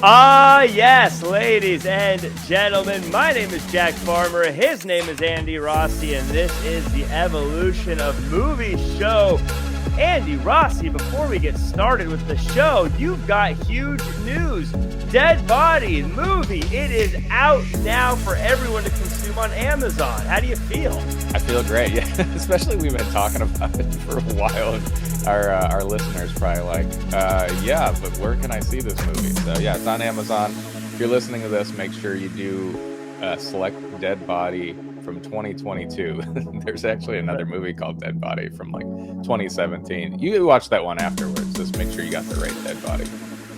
Yes, ladies and gentlemen, my name is Jack Farmer, his name is Andy Rossi, and this is the Evolution of Movie show. Andy Rossi, before we get started with the show, you've got huge news. Dead Body movie, it is out now for everyone to consume on Amazon. How do you feel? I feel great, yeah. Especially we've been talking about it for a while. Our listeners probably like, yeah, but where can I see this movie? So yeah, it's on Amazon. If you're listening to this, make sure you do select Dead Body from 2022. There's actually another movie called Dead Body from like 2017. You watch that one afterwards. Just make sure you got the right Dead Body.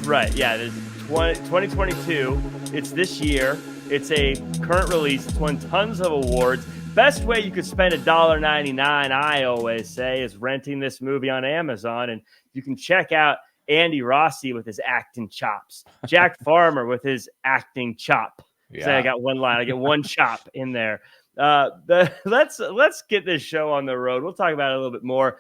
Right, yeah, there's 2022. It's this year. It's a current release. It's won tons of awards. Best way you could spend $1.99, I always say, is renting this movie on Amazon. And you can check out Andy Rossi with his acting chops, Jack Farmer with his acting chop. Yeah. Say I got one line. I get one chop in there. Let's get this show on the road. We'll talk about it a little bit more.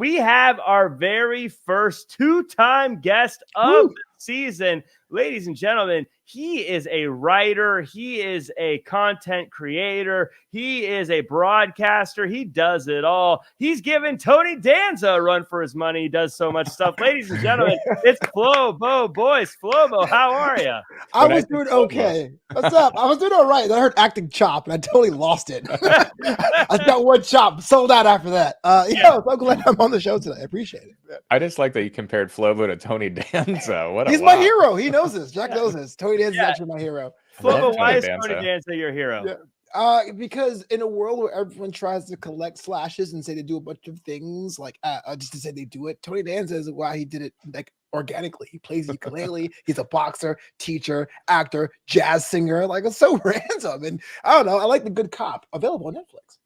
We have our very first two-time guest of the season. Ladies and gentlemen, he is a writer. He is a content creator. He is a broadcaster. He does it all. He's given Tony Danza a run for his money. He does so much stuff. Ladies and gentlemen, it's FLOBO BOYCE. FLOBO, how are you? I was doing okay. What's up? I was doing all right. I heard acting chop, and I totally lost it. I got one chop, sold out after that. Yeah, I'm so glad I'm on the show today. I appreciate it. I just like that you compared FLOBO to Tony Danza. He's my hero. He knows this. Jack knows this. Tony Danza is actually my hero. FLOBO, why is Tony Danza your hero? Yeah. Because in a world where everyone tries to collect slashes and say they do a bunch of things, like just to say they do it, Tony Danza is why he did it like organically. He plays ukulele. He's a boxer, teacher, actor, jazz singer. Like, it's so random. And I don't know. I like the good cop. Available on Netflix.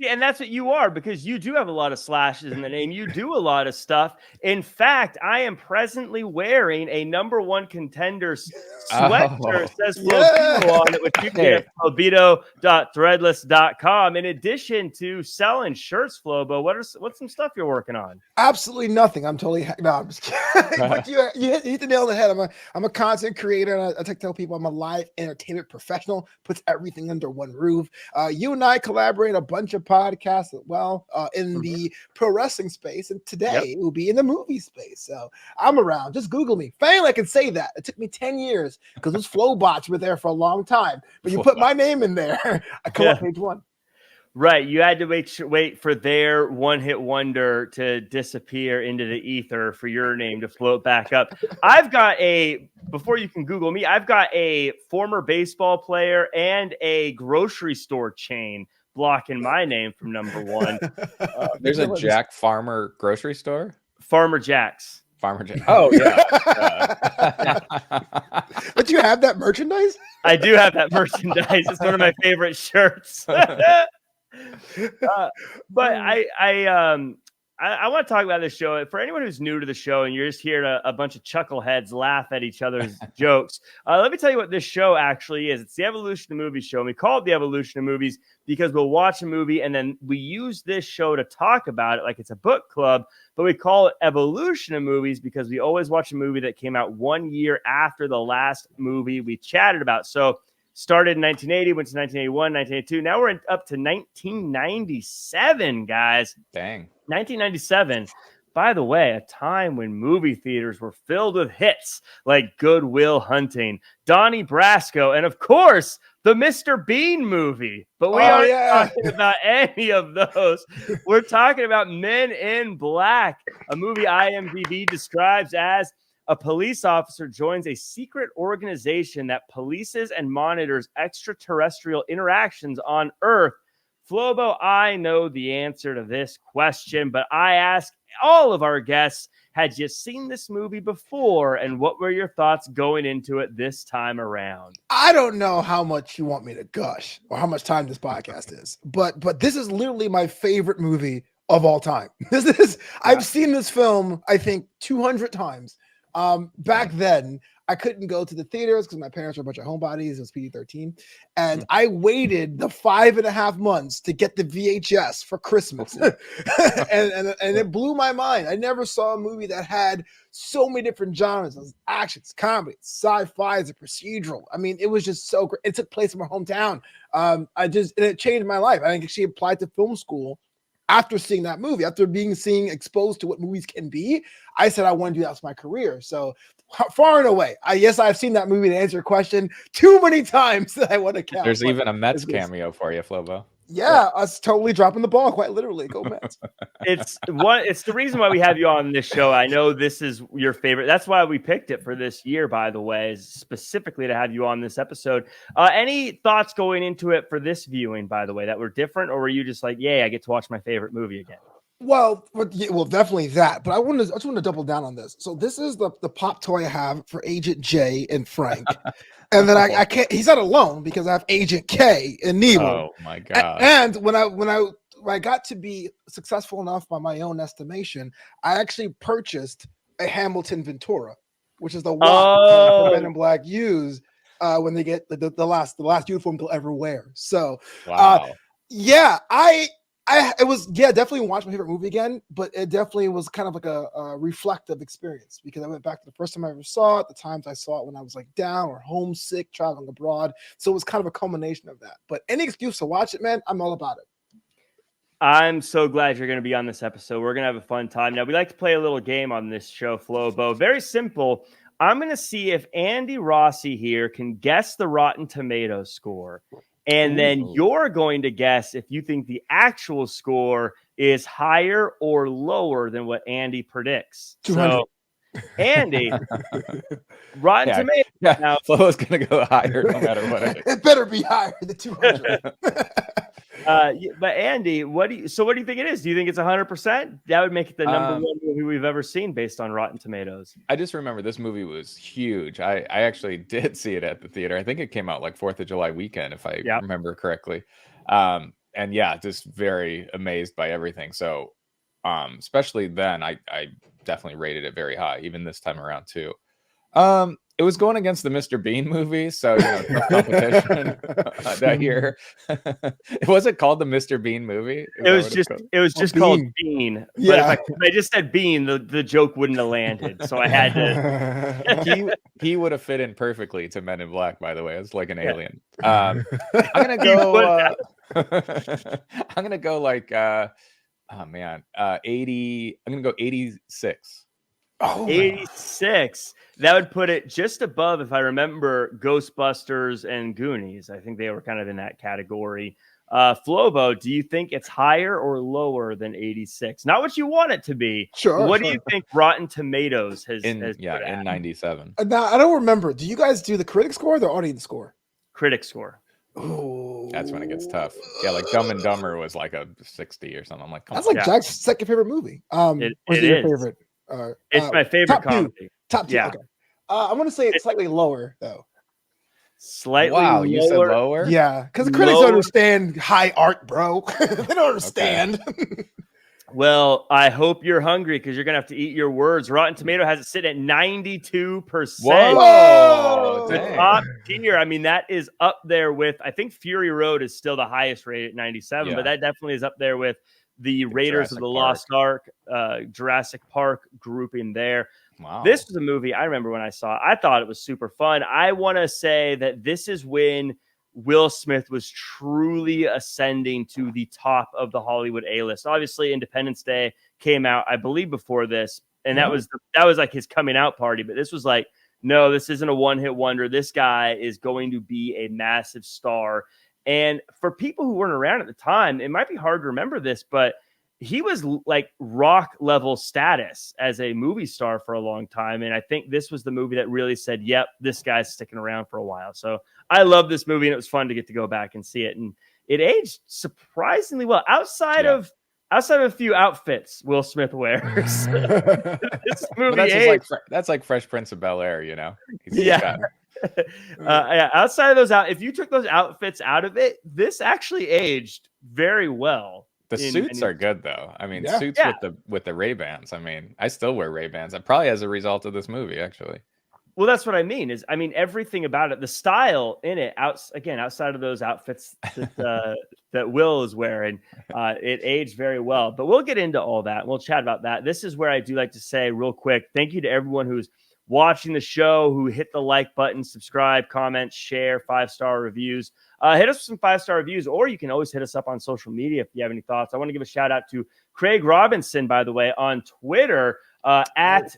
And that's what you are, because you do have a lot of slashes in the name. You do a lot of stuff. In fact, I am presently wearing a number one contender sweater. It says Flobito on it, which you can get at flobito.threadless.com. In addition to selling shirts, Flobo, what's some stuff you're working on? Absolutely nothing. I'm totally no, I'm just kidding. But you hit the nail on the head. I'm a content creator, and I tell people I'm a live entertainment professional. Puts everything under one roof. You and I collaborate a bunch of podcasts as well in the pro wrestling space, and today we'll be in the movie space. So I'm around. Just Google me. Finally, I can say that. It took me 10 years because those flow bots were there for a long time. But you put my name in there, I come up page one. Right. You had to wait for their one-hit wonder to disappear into the ether for your name to float back up. Before you can Google me, I've got a former baseball player and a grocery store chain blocking my name from number one. There's a Jack Farmer grocery store? Farmer Jack's. Farmer Jack. Oh, yeah. But you have that merchandise? I do have that merchandise. It's one of my favorite shirts. But I want to talk about this show. For anyone who's new to the show and you're just hearing a bunch of chuckleheads laugh at each other's jokes, let me tell you what this show actually is. It's the Evolution of Movies show. And we call it the Evolution of Movies because we'll watch a movie and then we use this show to talk about it like it's a book club. But we call it Evolution of Movies because we always watch a movie that came out 1 year after the last movie we chatted about. So started in 1980, went to 1981, 1982. Now we're up to 1997, guys. Dang. 1997. By the way, a time when movie theaters were filled with hits like Good Will Hunting, Donnie Brasco, and of course, the Mr. Bean movie. But we aren't talking about any of those. We're talking about Men in Black, a movie IMDb describes as a police officer joins a secret organization that polices and monitors extraterrestrial interactions on Earth. Flobo, I know the answer to this question, but I ask all of our guests, had you seen this movie before, and what were your thoughts going into it this time around? I don't know how much you want me to gush or how much time this podcast is, but this is literally my favorite movie of all time. I've seen this film, I think, 200 times. Back then, I couldn't go to the theaters because my parents were a bunch of homebodies. It was PG-13, and I waited the 5.5 months to get the VHS for Christmas, and it blew my mind. I never saw a movie that had so many different genres: actions, comedy, sci-fi, as a procedural. I mean, it was just so great. It took place in my hometown. And it changed my life. I actually applied to film school after seeing that movie, after being exposed to what movies can be. I said I want to do that as my career. So far and away, I've seen that movie, to answer your question, too many times that I want to count. There's even a Mets cameo for you, Flobo. Yeah, us totally dropping the ball, quite literally. Go Mets. It's the reason why we have you on this show. I know this is your favorite. That's why we picked it for this year, by the way, is specifically to have you on this episode. Any thoughts going into it for this viewing, by the way, that were different, or were you just like, yay, I get to watch my favorite movie again? Well, definitely that. But I just want to double down on this. So this is the pop toy I have for Agent J and Frank. And then I can't, he's not alone because I have Agent K and Nemo. Oh my God. And when I got to be successful enough by my own estimation, I actually purchased a Hamilton Ventura, which is the watch Men in Black use when they get the last uniform they'll ever wear. So wow. It was definitely watch my favorite movie again, but it definitely was kind of like a reflective experience because I went back to the first time I ever saw it, the times I saw it when I was like down or homesick, traveling abroad. So it was kind of a culmination of that. But any excuse to watch it, man, I'm all about it. I'm so glad you're going to be on this episode. We're going to have a fun time. Now, we like to play a little game on this show, Flobo. Very simple. I'm going to see if Andy Rossi here can guess the Rotten Tomatoes score. And then you're going to guess if you think the actual score is higher or lower than what Andy predicts. 200. So, Andy, Rotten Tomatoes. Yeah, now, Flo's going to go higher no matter what it is. It better be higher than 200. But Andy, what do you think it is? Do you think it's 100%? That would make it the number one movie we've ever seen based on Rotten Tomatoes. I just remember this movie was huge. I actually did see it at the theater. I think it came out like 4th of July weekend, if I remember correctly. And yeah, just very amazed by everything. So especially then, I definitely rated it very high, even this time around too. It was going against the Mr. Bean movie, so tough competition that year. Was it called the Mr. Bean movie? It was just called Bean. Yeah. But if I just said Bean, the joke wouldn't have landed. So I had to. He would have fit in perfectly to Men in Black. By the way, it's like an alien. I'm gonna go. I'm gonna go like 80. I'm gonna go 86. Oh, 86. That would put it just above, if I remember, Ghostbusters and Goonies. I think they were kind of in that category. Flobo, do you think it's higher or lower than 86? Not what you want it to be. Sure. What do you think Rotten Tomatoes has in put in 97? Now I don't remember. Do you guys do the critic score or the audience score? Critic score. Oh, that's when it gets tough. Yeah, like Dumb and Dumber was like a 60 or something. I'm like, that's like Jack's second favorite movie. It is your favorite. It's my favorite comedy. Top two. Yeah. Okay. I'm gonna say it's slightly lower though. Slightly. Wow, lower. you said lower? Yeah, because the critics don't understand high art, bro. They don't understand. Okay. Well, I hope you're hungry because you're gonna have to eat your words. Rotten Tomato has it sitting at 92%. Whoa! The top tier. I mean, that is up there with. I think Fury Road is still the highest rated at 97, but that definitely is up there with the Raiders of the Lost Ark, Jurassic Park grouping there. Wow. This was a movie I remember when I saw it. I thought it was super fun. I want to say that this is when Will Smith was truly ascending to the top of the Hollywood A-list. Obviously, Independence Day came out, I believe, before this, and that was like his coming out party. But this was like, no, this isn't a one-hit wonder. This guy is going to be a massive star. And for people who weren't around at the time, it might be hard to remember this, but he was like rock level status as a movie star for a long time. And I think this was the movie that really said, yep, this guy's sticking around for a while. So I love this movie, and it was fun to get to go back and see it. And it aged surprisingly well outside of a few outfits Will Smith wears. This movie that's like Fresh Prince of Bel-Air, you know? Outside of those if you took those outfits out of it, this actually aged very well. The suits are good though. I mean, suits with the Ray-Bans. I mean, I still wear Ray-Bans. Probably as a result of this movie, actually. Well, that's what I mean. Everything about it, the style in it, outside of those outfits that Will is wearing, it aged very well. But we'll get into all that. We'll chat about that. This is where I do like to say real quick, thank you to everyone who's watching the show, who hit the like button, subscribe, comment, share, 5-star reviews. Hit us with some 5-star reviews, or you can always hit us up on social media if you have any thoughts. I want to give a shout out to Craig Robinson, by the way, on Twitter at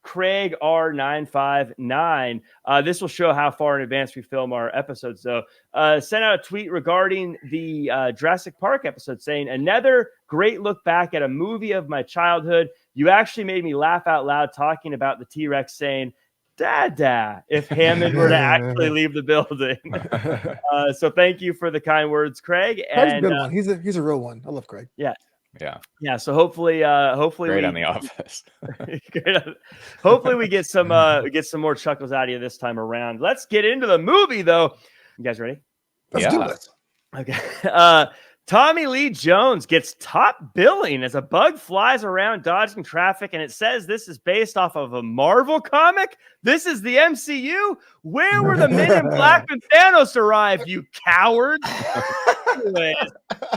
Craig R959. This will show how far in advance we film our episodes. So sent out a tweet regarding the Jurassic Park episode saying, another great look back at a movie of my childhood. You actually made me laugh out loud talking about the T-Rex saying, Dada, if Hammond were to actually leave the building. So thank you for the kind words, Craig. That's a good one. He's a real one. I love Craig. Yeah. Yeah. So hopefully great on The Office. Hopefully we get some more chuckles out of you this time around. Let's get into the movie, though. You guys ready? Let's do this. Okay. Tommy Lee Jones gets top billing as a bug flies around dodging traffic, and it says this is based off of a Marvel comic. This is the MCU. Where were the Men in Black when Thanos arrived, you cowards? Anyways,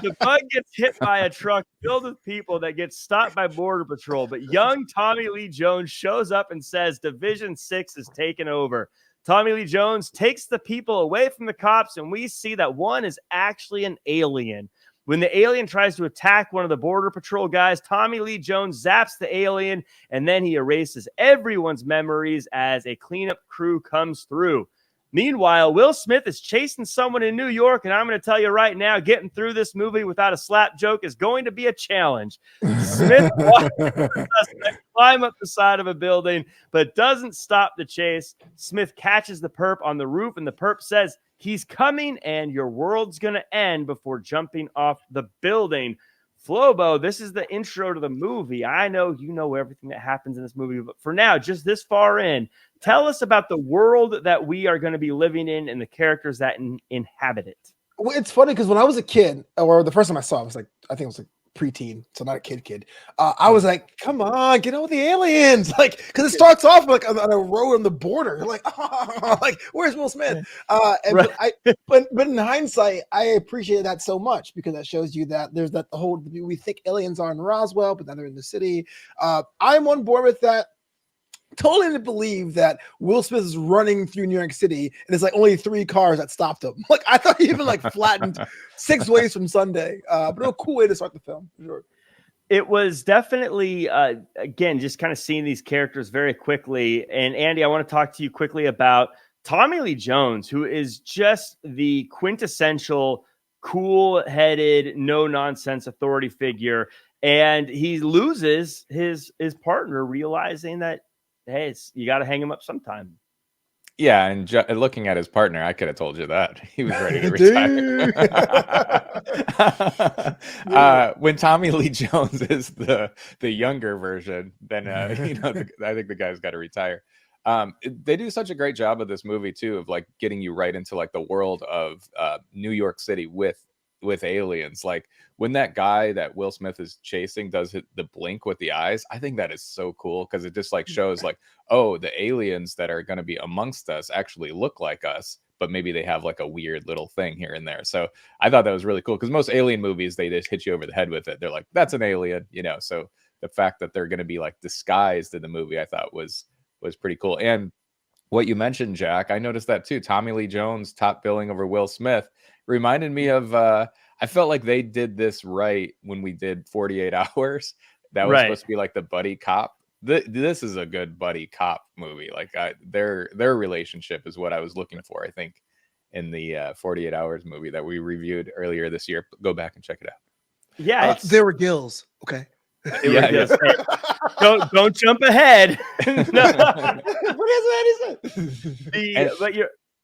the bug gets hit by a truck filled with people that get stopped by Border Patrol, but young Tommy Lee Jones shows up and says Division 6 is taken over. Tommy Lee Jones takes the people away from the cops, and we see that one is actually an alien. When the alien tries to attack one of the Border Patrol guys, Tommy Lee Jones zaps the alien, and then he erases everyone's memories as a cleanup crew comes through. Meanwhile, Will Smith is chasing someone in New York, and I'm going to tell you right now, getting through this movie without a slap joke is going to be a challenge. Smith climb up the side of a building, but doesn't stop the chase. Smith catches the perp on the roof, and the perp says, he's coming, and your world's going to end before jumping off the building. Flobo, this is the intro to the movie. I know you know everything that happens in this movie, but for now, just this far in, tell us about the world that we are going to be living in and the characters that inhabit it. Well, it's funny because when I was a kid, or the first time I saw it, was like, I think it was like preteen, so not a kid. I was like, come on, get on with the aliens. Like, because it starts off like on a road on the border. You're like, oh, like, where's Will Smith? Right. But in hindsight, I appreciate that so much because that shows you that there's that the whole, we think aliens are in Roswell, but then they're in the city. I'm on board with that. Totally didn't believe that Will Smith is running through New York City and it's like only 3 cars that stopped him. Like, I thought he even like flattened 6 ways from Sunday. But a cool way to start the film. Sure. It was definitely, again, just kind of seeing these characters very quickly. And Andy, I want to talk to you quickly about Tommy Lee Jones, who is just the quintessential cool-headed, no-nonsense authority figure. And he loses his partner, realizing that, hey, you got to hang him up sometime. Yeah, and looking at his partner, I could have told you that. He was ready to retire. When Tommy Lee Jones is the younger version, then I think the guy's got to retire. They do such a great job of this movie too, of like getting you right into like the world of New York City with aliens. Like when that guy that Will Smith is chasing does the blink with the eyes, I think that is so cool because it just like shows like, oh, the aliens that are going to be amongst us actually look like us, but maybe they have like a weird little thing here and there. So I thought that was really cool because most alien movies, they just hit you over the head with it. They're like, that's an alien, so the fact that they're going to be like disguised in the movie, I thought was pretty cool. And what you mentioned, Jack, I noticed that too. Tommy Lee Jones top billing over Will Smith reminded me of I felt like they did this right when we did 48 Hours. That was supposed to be like the buddy cop. This is a good buddy cop movie. Like their relationship is what I was looking for, I think, in the 48 Hours movie that we reviewed earlier this year. Go back and check it out. Yeah, there were gills. Okay. Yes. Don't jump ahead. What is that? But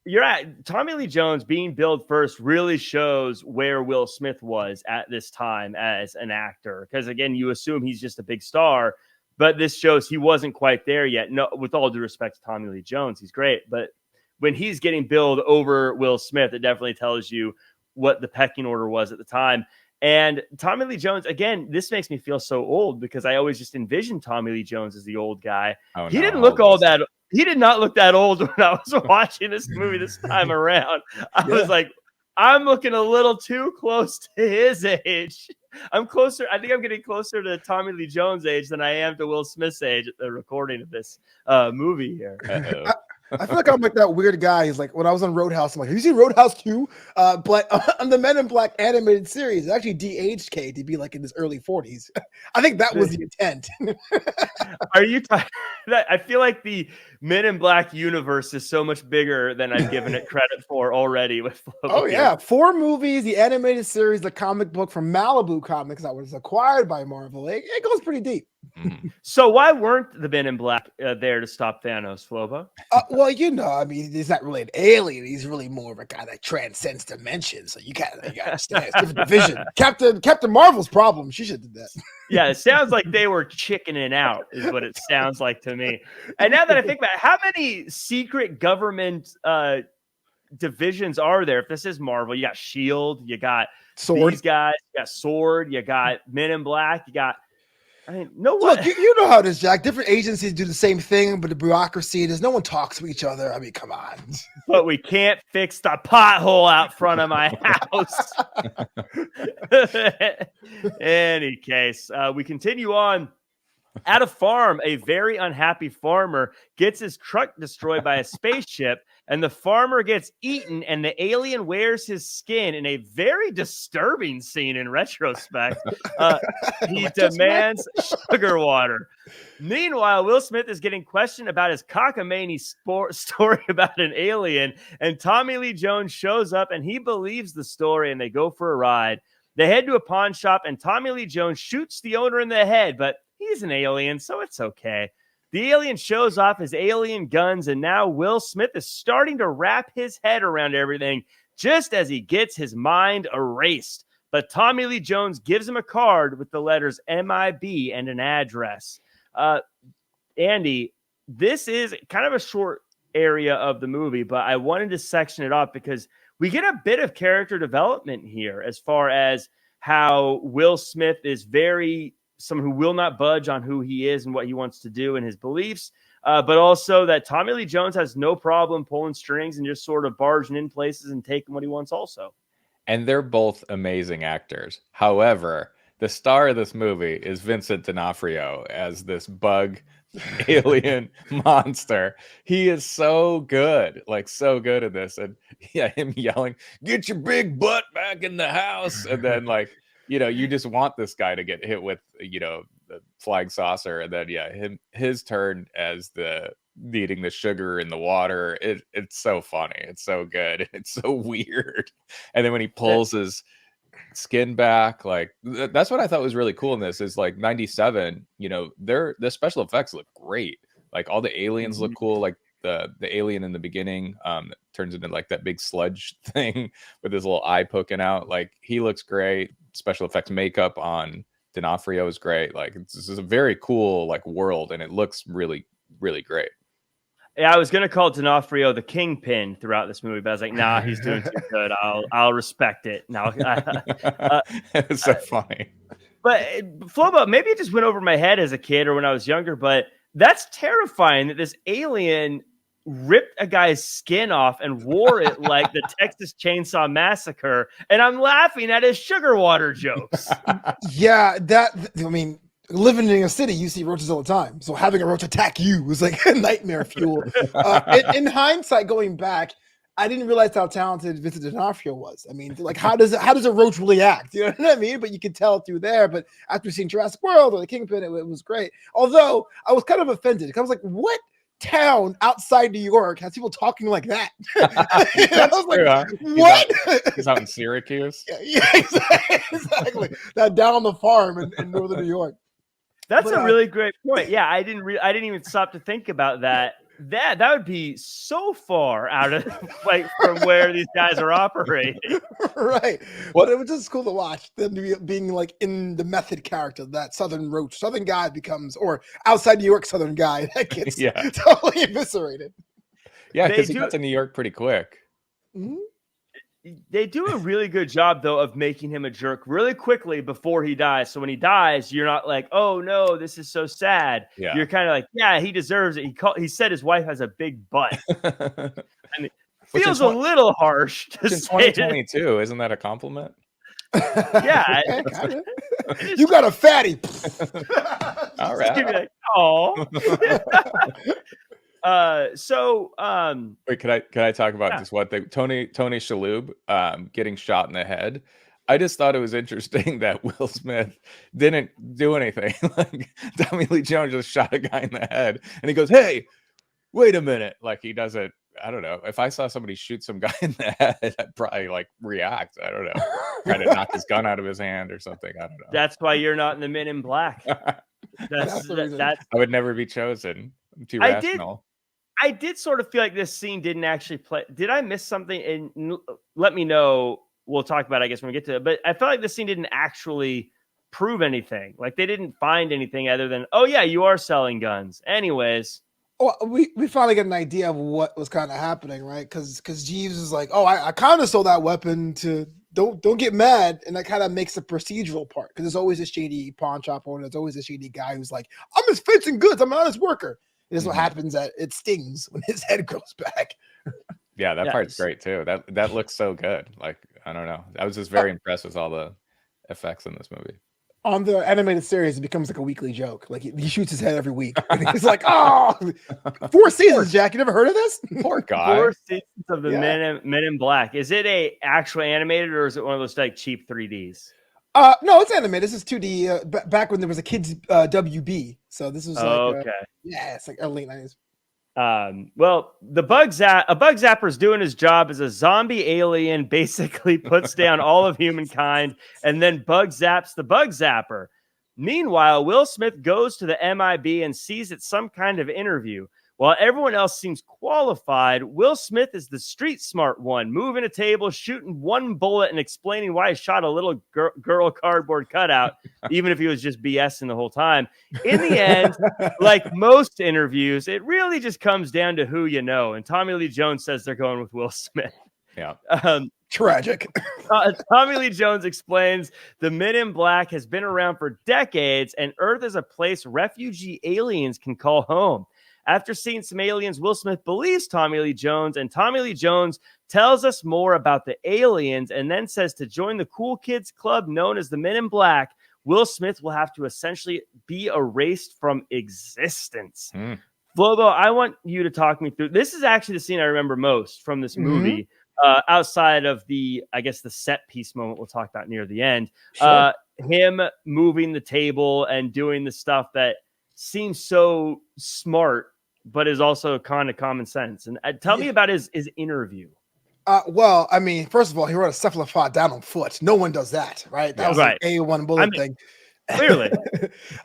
you're at Tommy Lee Jones being billed first really shows where Will Smith was at this time as an actor. Because again, you assume he's just a big star, but this shows he wasn't quite there yet. No, with all due respect to Tommy Lee Jones, he's great. But when he's getting billed over Will Smith, it definitely tells you what the pecking order was at the time. And Tommy Lee Jones, again, this makes me feel so old because I always just envisioned Tommy Lee Jones as the old guy. He didn't look all that. he did not look that old when I was watching this movie this time around. I was like, I'm looking a little too close to his age. I'm closer. I think I'm getting closer to Tommy Lee Jones' age than I am to Will Smith's age at the recording of this movie here. I feel like I'm like that weird guy. He's like, when I was on Roadhouse, I'm like, have you seen Roadhouse 2? But on the Men in Black animated series, it actually de-aged K to be like in his early 40s. I think that was the intent. Are you talking? I feel like the Men in Black universe is so much bigger than I've given it credit for already. With oh yeah, 4 movies, the animated series, the comic book from Malibu Comics that was acquired by Marvel. It goes pretty deep. So why weren't the Men in Black there to stop Thanos, Flobo? Well, I mean, he's not really an alien. He's really more of a guy that transcends dimensions. So you got to understand it's different division. Captain Marvel's problem. She should have did that. Yeah, it sounds like they were chickening out, is what it sounds like to me. And now that I think about it, how many secret government divisions are there? If this is Marvel, you got Shield, you got Sword. These guys, you got Sword, you got Men in Black, you got. I mean, no one. Look, you know how it is, Jack. Different agencies do the same thing, but the bureaucracy, no one talks to each other. I mean, come on. But we can't fix the pothole out front of my house. Any case, we continue on. At a farm, a very unhappy farmer gets his truck destroyed by a spaceship, and the farmer gets eaten, and the alien wears his skin in a very disturbing scene in retrospect. He demands sugar water. Meanwhile, Will Smith is getting questioned about his cockamamie story about an alien, and Tommy Lee Jones shows up, and he believes the story, and they go for a ride. They head to a pawn shop, and Tommy Lee Jones shoots the owner in the head, but he's an alien, so it's okay. The alien shows off his alien guns, and now Will Smith is starting to wrap his head around everything just as he gets his mind erased. But Tommy Lee Jones gives him a card with the letters MIB and an address. Andy, this is kind of a short area of the movie, but I wanted to section it off because we get a bit of character development here as far as how Will Smith is someone who will not budge on who he is and what he wants to do and his beliefs, but also that Tommy Lee Jones has no problem pulling strings and just sort of barging in places and taking what he wants also. And they're both amazing actors. However, the star of this movie is Vincent D'Onofrio as this bug alien monster. He is so good, so good at this. And yeah, him yelling, "Get your big butt back in the house." And then you just want this guy to get hit with, the flying saucer. And then, his turn as eating the sugar in the water. It's so funny. It's so good. It's so weird. And then when he pulls his skin back, that's what I thought was really cool in this is 97, the special effects look great. All the aliens look cool. The alien in the beginning turns into that big sludge thing with his little eye poking out. He looks great. Special effects makeup on D'Onofrio is great. This is a very cool world, and it looks really, really great. Yeah, I was gonna call D'Onofrio the kingpin throughout this movie, but I was like, nah, he's doing too good. I'll respect it. Now it's so funny. But Flobo, maybe it just went over my head as a kid or when I was younger, but that's terrifying that this alien ripped a guy's skin off and wore it like the Texas Chainsaw Massacre, and I'm laughing at his sugar water jokes. Yeah, living in a city, you see roaches all the time. So having a roach attack you was like nightmare fuel. In hindsight, going back, I didn't realize how talented Vincent D'Onofrio was. I mean, how does a roach really act? You know what I mean? But you can tell through there. But after seeing Jurassic World or The Kingpin, it was great. Although I was kind of offended because I was like, what town outside New York has people talking like that? I was like, true, huh? What? He's out in Syracuse. Yeah, exactly. That down on the farm in northern New York. That's a really great point. Yeah, I didn't even stop to think about that. That would be so far out of from where these guys are operating. Right. But it was just cool to watch them being in the method character, that Southern roach, Southern guy becomes, or outside New York Southern guy that gets totally eviscerated. Yeah, because he got to New York pretty quick. Mm-hmm. They do a really good job, though, of making him a jerk really quickly before he dies. So when he dies, you're not like, oh, no, this is so sad. Yeah. You're kind of like, yeah, he deserves it. He said his wife has a big butt. And it feels a little harsh to in say 2022. Isn't that a compliment? Yeah. You got a fatty. All right. Like, oh. Wait, can I talk about just one thing? Tony Shalhoub getting shot in the head. I just thought it was interesting that Will Smith didn't do anything. Like Tommy Lee Jones just shot a guy in the head, and he goes, "Hey, wait a minute!" Like he doesn't. I don't know. If I saw somebody shoot some guy in the head, I'd probably like react. I don't know. Try to knock his gun out of his hand or something. I don't know. That's why you're not in the Men in Black. That's I would never be chosen. I'm too rational. I did sort of feel like this scene didn't actually play. Did I miss something? And let me know. We'll talk about it, I guess, when we get to it. But I felt like this scene didn't actually prove anything. Like they didn't find anything other than, oh yeah, you are selling guns. Anyways. Well, we finally get an idea of what was kind of happening, right? Because Jeeves is like, oh, I kind of sold that weapon to don't get mad, and that kind of makes the procedural part because there's always a shady pawn shop owner, there's always a shady guy who's like, I'm just fixing goods, I'm an honest worker. And this is what happens that it stings when his head grows back. Yeah, that part's great too. That looks so good. Like I don't know, I was just very impressed with all the effects in this movie. On the animated series, it becomes like a weekly joke. Like he shoots his head every week. And he's like, oh, 4 seasons, Jack. You never heard of this? Poor guy. 4 seasons of the Men in Black. Is it a actual animated or is it one of those like cheap 3Ds? No, it's animated. This is 2D. Back when there was a kids WB. So this was like, it's like early 90s. Well, a bug zapper is doing his job as a zombie alien, basically puts down all of humankind and then bug zaps the bug zapper. Meanwhile, Will Smith goes to the MIB and sees it's some kind of interview. While everyone else seems qualified, Will Smith is the street smart one, moving a table, shooting one bullet, and explaining why he shot a little girl cardboard cutout, even if he was just BSing the whole time. In the end, like most interviews, it really just comes down to who you know. And Tommy Lee Jones says they're going with Will Smith. Yeah. Tragic. Tommy Lee Jones explains the Men in Black has been around for decades, and Earth is a place refugee aliens can call home. After seeing some aliens, Will Smith believes Tommy Lee Jones, and Tommy Lee Jones tells us more about the aliens and then says to join the cool kids club known as the Men in Black, Will Smith will have to essentially be erased from existence. Flobo, I want you to talk me through. This is actually the scene I remember most from this movie, outside of the set piece moment we'll talk about near the end. Sure. Him moving the table and doing the stuff that seems so smart, but is also kind of common sense. And tell me about his interview. Well, I mean, first of all, he wrote a cephalopod down on foot. No one does that, right? That was right. Like A1 bullet thing. Clearly.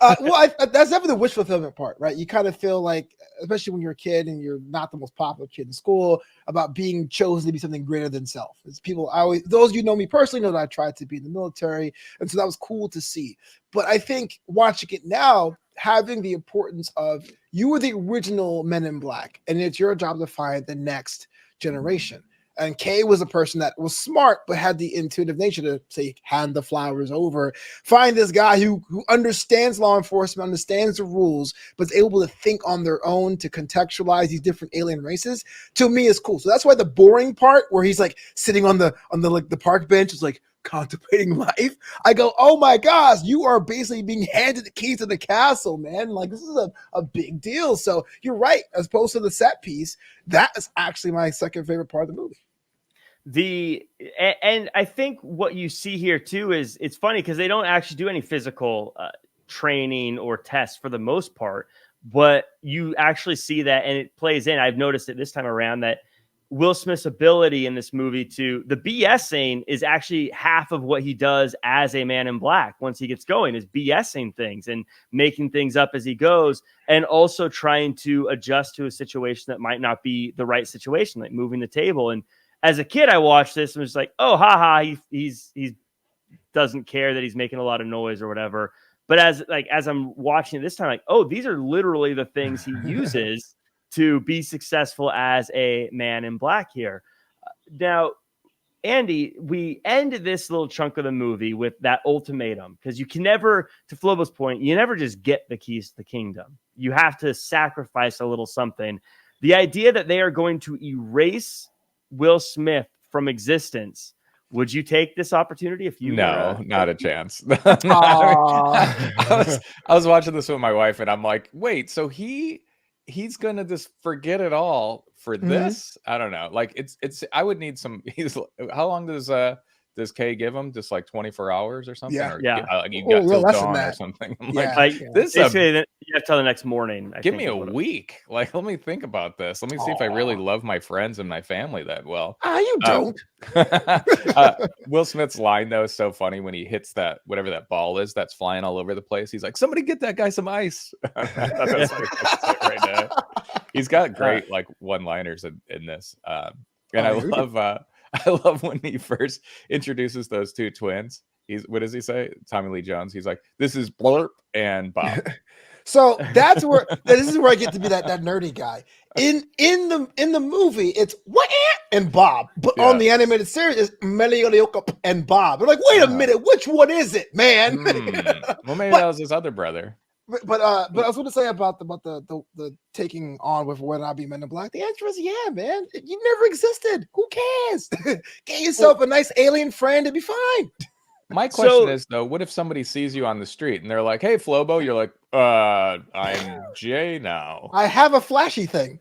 That's definitely the wish fulfillment part, right? You kind of feel like, especially when you're a kid and you're not the most popular kid in school, about being chosen to be something greater than self. As people, those of you know me personally know that I tried to be in the military, and so that was cool to see. But I think watching it now, having the importance of you were the original Men in Black, and it's your job to find the next generation. And Kay was a person that was smart, but had the intuitive nature to say, hand the flowers over, find this guy who understands law enforcement, understands the rules, but is able to think on their own to contextualize these different alien races. To me, is cool. So that's why the boring part where he's like sitting on the like the park bench is like contemplating life. I go, oh my gosh, you are basically being handed the keys to the castle, man. Like this is a big deal. So you're right. As opposed to the set piece, that is actually my second favorite part of the movie. And I think what you see here too is it's funny because they don't actually do any physical training or tests for the most part, but you actually see that and it plays in. I've noticed it this time around that Will Smith's ability in this movie to the BSing is actually half of what he does as a Man in Black. Once he gets going is BSing things and making things up as he goes, and also trying to adjust to a situation that might not be the right situation, like moving the table. And as a kid, I watched this and was like, oh, haha, he doesn't care that he's making a lot of noise or whatever. But as I'm watching it this time, like, oh, these are literally the things he uses to be successful as a Man in Black here. Now, Andy, we end this little chunk of the movie with that ultimatum, because you can never, to Flobo's point, you never just get the keys to the kingdom. You have to sacrifice a little something. The idea that they are going to erase Will Smith from existence. Would you take this opportunity if you No, not a chance. Aw. I was watching this with my wife, and I'm like, wait, so he's gonna just forget it all for this? I don't know. Like it's I would need some. How long does Kay give him? Just like 24 hours or something? Yeah. Or Yeah. like you got till less than dawn or that. something. I'm Yeah. like, this is basically, you have till the next morning. I give think me is a what it- week. Like, let me think about this. Let me see if I really love my friends and my family that well. You don't. Will Smith's line though is so funny when he hits that whatever that ball is that's flying all over the place. He's like, "Somebody get that guy some ice." I thought that's like right now. He's got great like one-liners in this, and I love when he first introduces those two twins. What does he say? Tommy Lee Jones. He's like, "This is Blurp and Bob." So that's where this is where I get to be that nerdy guy. In the movie, it's what and Bob, but on the animated series, it's Meliodas and Bob. They're like, wait a minute, which one is it, man? Well, maybe that was his other brother. But I was going to say about the taking on with whether or not be Men in Black. The answer is yeah, man. You never existed. Who cares? Get yourself a nice alien friend and be fine. My question is though, what if somebody sees you on the street and they're like, "Hey, Flobo," you're like, I'm Jay now. I have a flashy thing.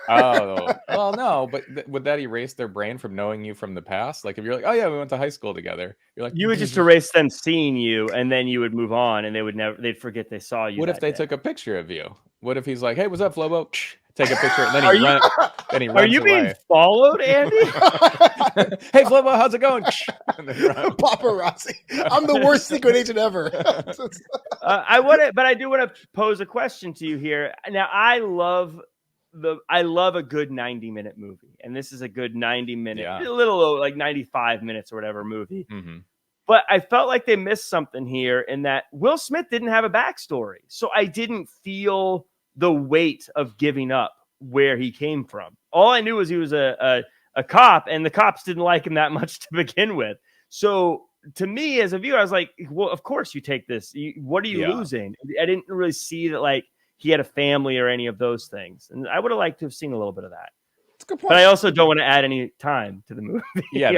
Oh, well, no, but would that erase their brain from knowing you from the past? Like if you're like, "Oh yeah, we went to high school together," you're like, you would just erase them seeing you, and then you would move on, and they'd forget they saw you. What if they took a picture of you? What if he's like, "Hey, what's up, Flobo?" Take a picture, and then Are he you- runs. Then he runs Are you away. being followed, Andy? Hey, Flobo, how's it going? And then run. Paparazzi. I'm the worst secret agent ever. But I do want to pose a question to you here. Now, I love a good 90-minute movie, and this is a good 90-minute, a little like 95 minutes or whatever movie. Mm-hmm. But I felt like they missed something here in that Will Smith didn't have a backstory, so I didn't feel the weight of giving up where he came from. All I knew was he was a cop, and the cops didn't like him that much to begin with. So to me, as a viewer, I was like, well, of course you take this. What are you losing? I didn't really see that like he had a family or any of those things. And I would have liked to have seen a little bit of that. That's a good point. But I also don't want to add any time to the movie. Yeah,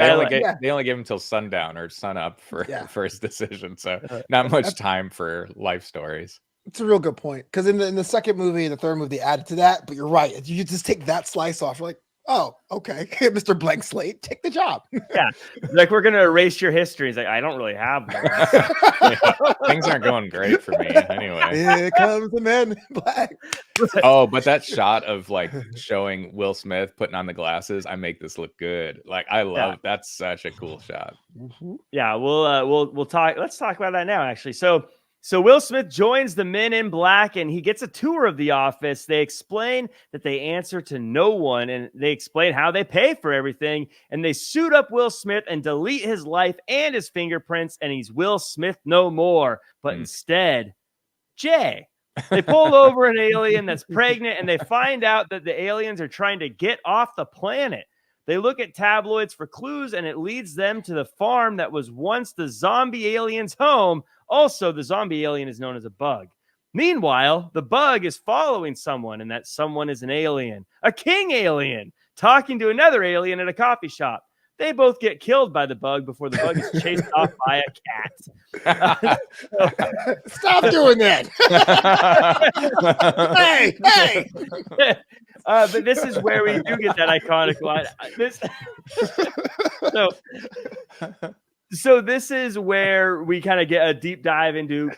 they only gave him till sundown or sun up for his decision. So not much time for life stories. It's a real good point, because in the second movie and the third movie, they added to that. But you're right. You just take that slice off. You're like, oh, okay, Mr. Blank Slate, take the job. Yeah, like we're gonna erase your history. He's like, I don't really have one. Things aren't going great for me anyway. Here comes the Men in Black. Oh, but that shot of like showing Will Smith putting on the glasses, I make this look good. Like I love that's such a cool shot. Yeah, we'll talk. Let's talk about that now, actually. So Will Smith joins the Men in Black, and he gets a tour of the office. They explain that they answer to no one, and they explain how they pay for everything. And they suit up Will Smith and delete his life and his fingerprints, and he's Will Smith no more. But instead, Jay. They pull over an alien that's pregnant, and they find out that the aliens are trying to get off the planet. They look at tabloids for clues, and it leads them to the farm that was once the zombie alien's home. Also, the zombie alien is known as a bug. Meanwhile, the bug is following someone, and that someone is an alien, a king alien, talking to another alien at a coffee shop. They both get killed by the bug before the bug is chased off by a cat. Stop doing that. hey. But this is where we do get that iconic line. So this is where we kind of get a deep dive into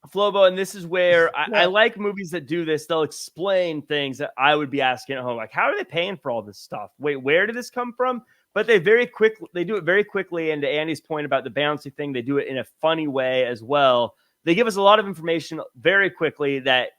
Flobo, and this is where I like movies that do this. They'll explain things that I would be asking at home, like, how are they paying for all this stuff? Wait, where did this come from? But they do it very quickly. And to Andy's point about the bouncy thing, they do it in a funny way as well. They give us a lot of information very quickly that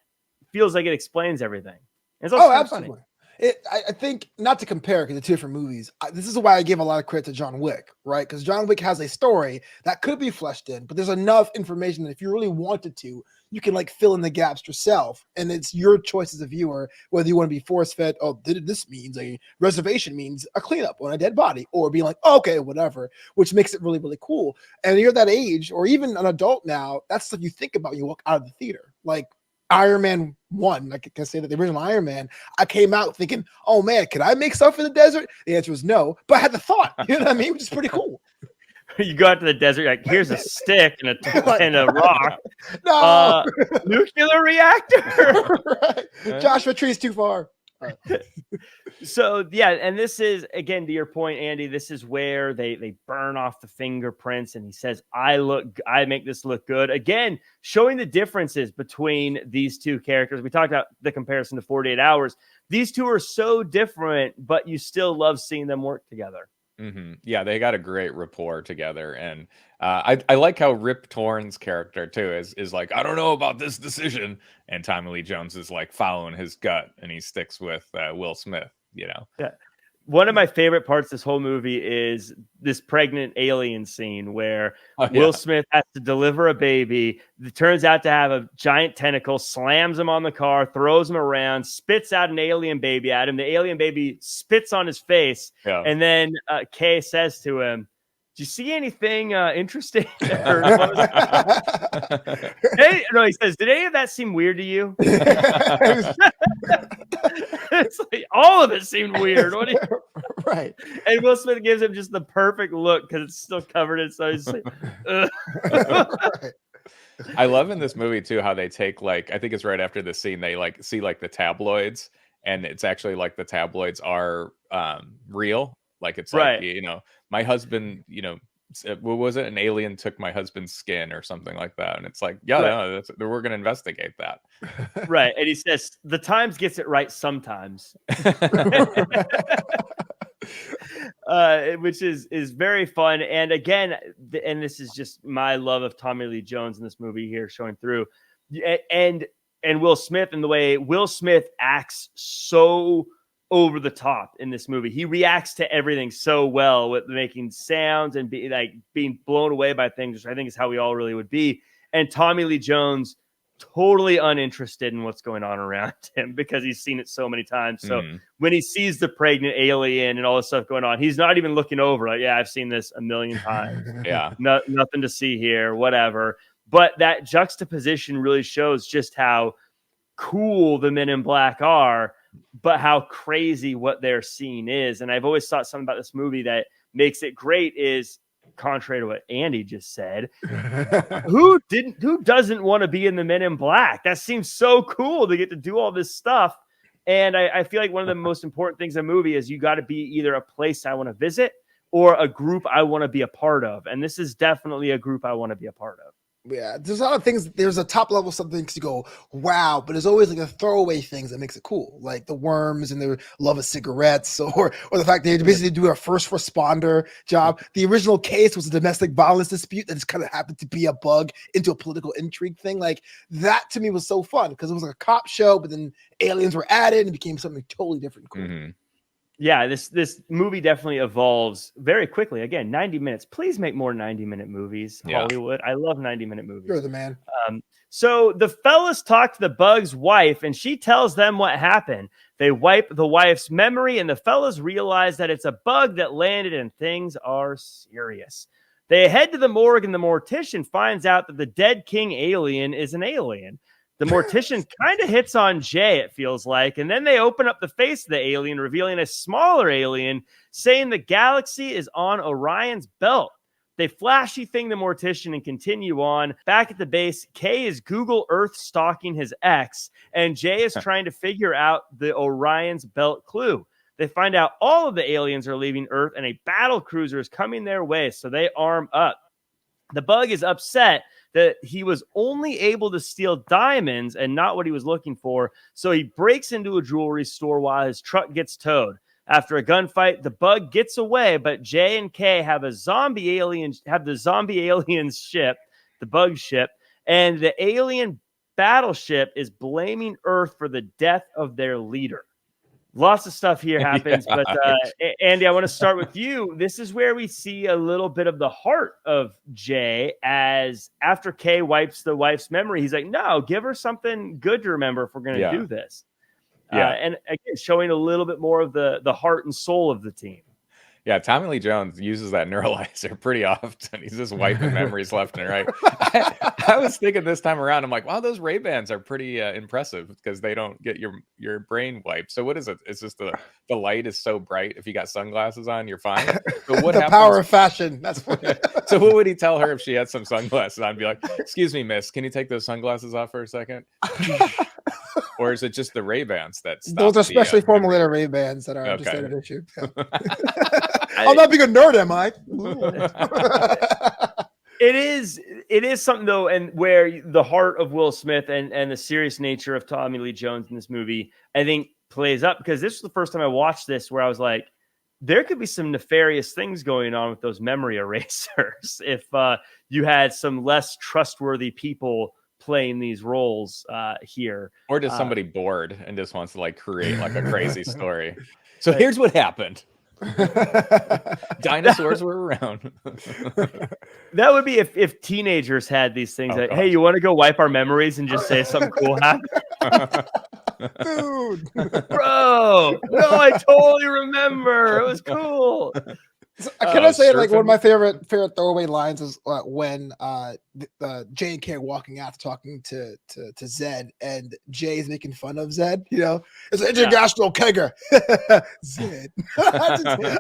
feels like it explains everything. It's also absolutely. funny. I think, not to compare because they're two different movies, this is why I give a lot of credit to John Wick, right? Because John Wick has a story that could be fleshed in, but there's enough information that if you really wanted to, you can like fill in the gaps yourself, and it's your choice as a viewer whether you want to be force fed. Oh, this means a reservation means a cleanup on a dead body, or being like, oh, okay, whatever, which makes it really, really cool. And you're that age, or even an adult now, that's stuff you think about when you walk out of the theater. Like Iron Man 1, I can say that the original Iron Man, I came out thinking, oh man, can I make stuff in the desert? The answer was no, but I had the thought, you know what I mean? Which is pretty cool. You go out to the desert, like, here's a stick and and a rock. No, nuclear reactor. Right. Joshua Tree's too far. So yeah, and this is, again, to your point, Andy, this is where they burn off the fingerprints, and he says, I make this look good. Again, showing the differences between these two characters. We talked about the comparison to 48 Hours. These two are so different, but you still love seeing them work together. Mm-hmm. Yeah, they got a great rapport together, and I like how Rip Torn's character too is like, I don't know about this decision, and Tommy Lee Jones is like following his gut, and he sticks with Will Smith. You know, yeah. One of my favorite parts of this whole movie is this pregnant alien scene where Will Smith has to deliver a baby that turns out to have a giant tentacle, slams him on the car, throws him around, spits out an alien baby at him. The alien baby spits on his face. Yeah. And then Kay says to him, "Do you see anything interesting?" He says, "Did any of that seem weird to you?" It's like all of it seemed weird. What do you... Right. And Will Smith gives him just the perfect look because it's still covered in. So he's like, right. I love in this movie too how they take, like, I think it's right after the scene, they like see like the tabloids, and it's actually like the tabloids are real. Like it's like, you know, my husband, you know, what was it? An alien took my husband's skin or something like that. And it's like, yeah, no, we're going to investigate that. Right. And he says, the Times gets it right sometimes. Which is very fun. And again, and this is just my love of Tommy Lee Jones in this movie here showing through. And Will Smith, and the way Will Smith acts so over the top in this movie. He reacts to everything so well with making sounds and being blown away by things, which I think is how we all really would be. And Tommy Lee Jones, totally uninterested in what's going on around him because he's seen it so many times. So when he sees the pregnant alien and all this stuff going on, he's not even looking over like, yeah, I've seen this a million times. Yeah. Nothing to see here, whatever. But that juxtaposition really shows just how cool the Men in Black are, but how crazy what they're seeing is. And I've always thought something about this movie that makes it great is, contrary to what Andy just said, who doesn't want to be in the Men in Black? That seems so cool to get to do all this stuff. And I feel like one of the most important things in a movie is you got to be either a place I want to visit or a group I want to be a part of. And this is definitely a group I want to be a part of. Yeah, there's a lot of things. There's a top level something you go, wow, but there's always like a throwaway things that makes it cool, like the worms and their love of cigarettes, or the fact they basically do a first responder job. The original case was a domestic violence dispute that just kind of happened to be a bug into a political intrigue thing. Like that to me was so fun because it was like a cop show, but then aliens were added and it became something totally different. Cool. Mm-hmm. Yeah, this movie definitely evolves very quickly. Again, 90 minutes. Please make more 90-minute movies, Hollywood. I love 90-minute movies. You're the man. So the fellas talk to the bug's wife, and she tells them what happened. They wipe the wife's memory, and the fellas realize that it's a bug that landed, and things are serious. They head to the morgue, and the mortician finds out that the dead king alien is an alien. The mortician kind of hits on Jay, it feels like, and then they open up the face of the alien, revealing a smaller alien, saying the galaxy is on Orion's belt. They flashy thing the mortician and continue on. Back at the base, Kay is Google Earth stalking his ex, and Jay is trying to figure out the Orion's belt clue. They find out all of the aliens are leaving Earth, and a battle cruiser is coming their way, so they arm up. The bug is upset that he was only able to steal diamonds and not what he was looking for, so he breaks into a jewelry store while his truck gets towed. After a gunfight, the bug gets away, but Jay and Kay have the zombie aliens ship, the bug ship, and the alien battleship is blaming Earth for the death of their leader. Lots of stuff here happens, but Andy, I want to start with you. This is where we see a little bit of the heart of Jay, as after Kay wipes the wife's memory, he's like, no, give her something good to remember if we're going to do this. And again, showing a little bit more of the heart and soul of the team. Yeah, Tommy Lee Jones uses that neuralizer pretty often. He's just wiping memories left and right. I was thinking this time around, I'm like, wow, those Ray-Bans are pretty impressive because they don't get your brain wiped. So what is it? It's just the light is so bright. If you got sunglasses on, you're fine. But what the happens? Power of fashion. That's what. So what would he tell her if she had some sunglasses on? Be like, excuse me, miss, can you take those sunglasses off for a second? Or is it just the Ray-Bans that those are specially formulated Ray-Bans that are just an issue? I'm not being a nerd, am I? It is something though, and where the heart of Will Smith and the serious nature of Tommy Lee Jones in this movie, I think, plays up, because this was the first time I watched this where I was like, there could be some nefarious things going on with those memory erasers if you had some less trustworthy people playing these roles here. Or just somebody bored and just wants to like create like a crazy story. So here's what happened. Dinosaurs were around. That would be if teenagers had these things like, hey, you want to go wipe our memories and just say something cool happened? Dude, bro, no, I totally remember. It was cool. Can I say like one of my favorite throwaway lines is when Jay and Kay are walking out talking to Zed, and Jay's making fun of Zed. You know, it's an international kegger. Zed,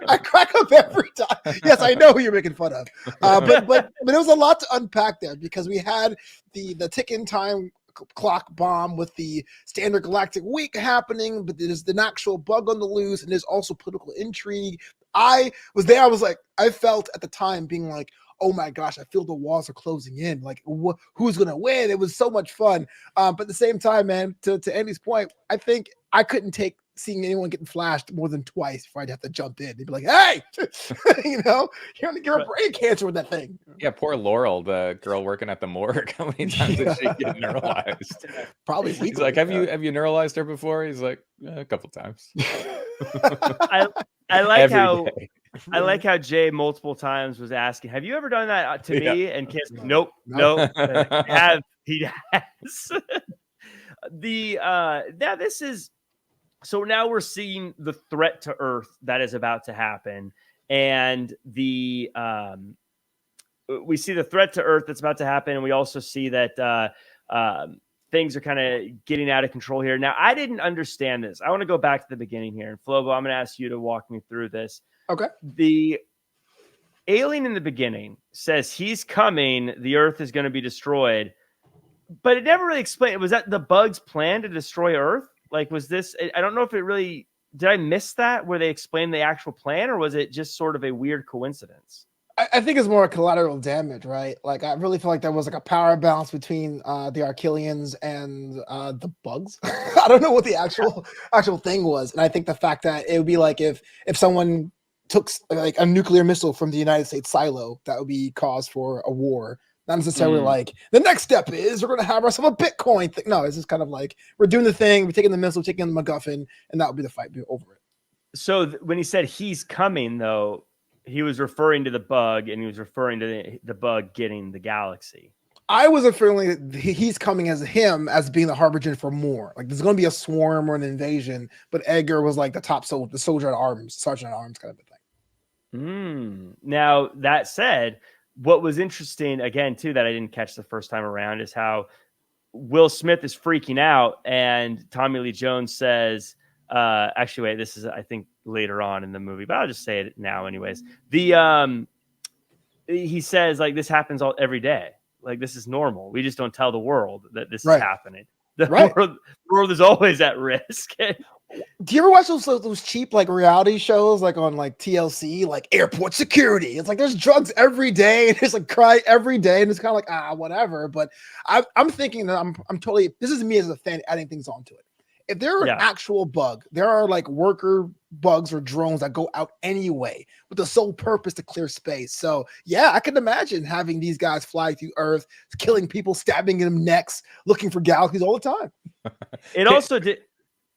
I crack up every time. Yes, I know who you're making fun of. But it was a lot to unpack there, because we had the ticking time clock bomb with the standard galactic week happening, but there's an actual bug on the loose, and there's also political intrigue. I was there. I was like, I felt at the time being like, oh my gosh, I feel the walls are closing in. Like, who's going to win? It was so much fun. But at the same time, man, to Andy's point, I think I couldn't take seeing anyone getting flashed more than twice before I'd have to jump in. They'd be like, hey, you know, you're going to give her brain cancer with that thing. Yeah, poor Laurel, the girl working at the morgue. How many times did she get neuralized? Probably. He's like, have you neuralized her before? He's like, a couple times. I like I like how Jay multiple times was asking, have you ever done that to me? And Kid's like, nope. He has. This is, so now we're seeing the threat to Earth that is about to happen. And we see the threat to Earth that's about to happen. And we also see that things are kind of getting out of control here. Now, I didn't understand this. I want to go back to the beginning here. And Flobo, I'm going to ask you to walk me through this. Okay. The alien in the beginning says he's coming. The Earth is going to be destroyed. But it never really explained. Was that the bug's plan to destroy Earth? Like, was this, I don't know if it really, did I miss that where they explained the actual plan, or was it just sort of a weird coincidence? I think it's more collateral damage, right? Like, I really feel like there was like a power balance between the Archelians and the bugs. I don't know what the actual thing was. And I think the fact that it would be like if someone took like a nuclear missile from the United States silo, that would be cause for a war. Not necessarily like the next step is we're going to have ourselves a Bitcoin thing. No, it's just kind of like we're doing the thing, we're taking the missile, taking the MacGuffin, and that would be the fight. Be over it. So when he said he's coming, though, he was referring to the bug, and he was referring to the bug getting the galaxy. I was referring to he's coming as him as being the harbinger for more. Like there's going to be a swarm or an invasion, but Edgar was like the top soldier, the soldier at arms, sergeant at arms kind of a thing. Now that said, what was interesting again too that I didn't catch the first time around is how Will Smith is freaking out, and Tommy Lee Jones says, actually, wait, this is, I think, later on in the movie, but I'll just say it now anyways. He says, like, this happens every day. Like, this is normal. We just don't tell the world that this is happening. The world is always at risk. Do you ever watch those cheap like reality shows like on like TLC, like airport security? It's like there's drugs every day and there's like crime every day, and it's kind of like whatever. But I'm thinking that I'm totally, this is me as a fan adding things onto it. If there are an actual bug, there are like worker bugs or drones that go out anyway with the sole purpose to clear space. So yeah, I can imagine having these guys fly through Earth, killing people, stabbing them necks, looking for galaxies all the time. It also did.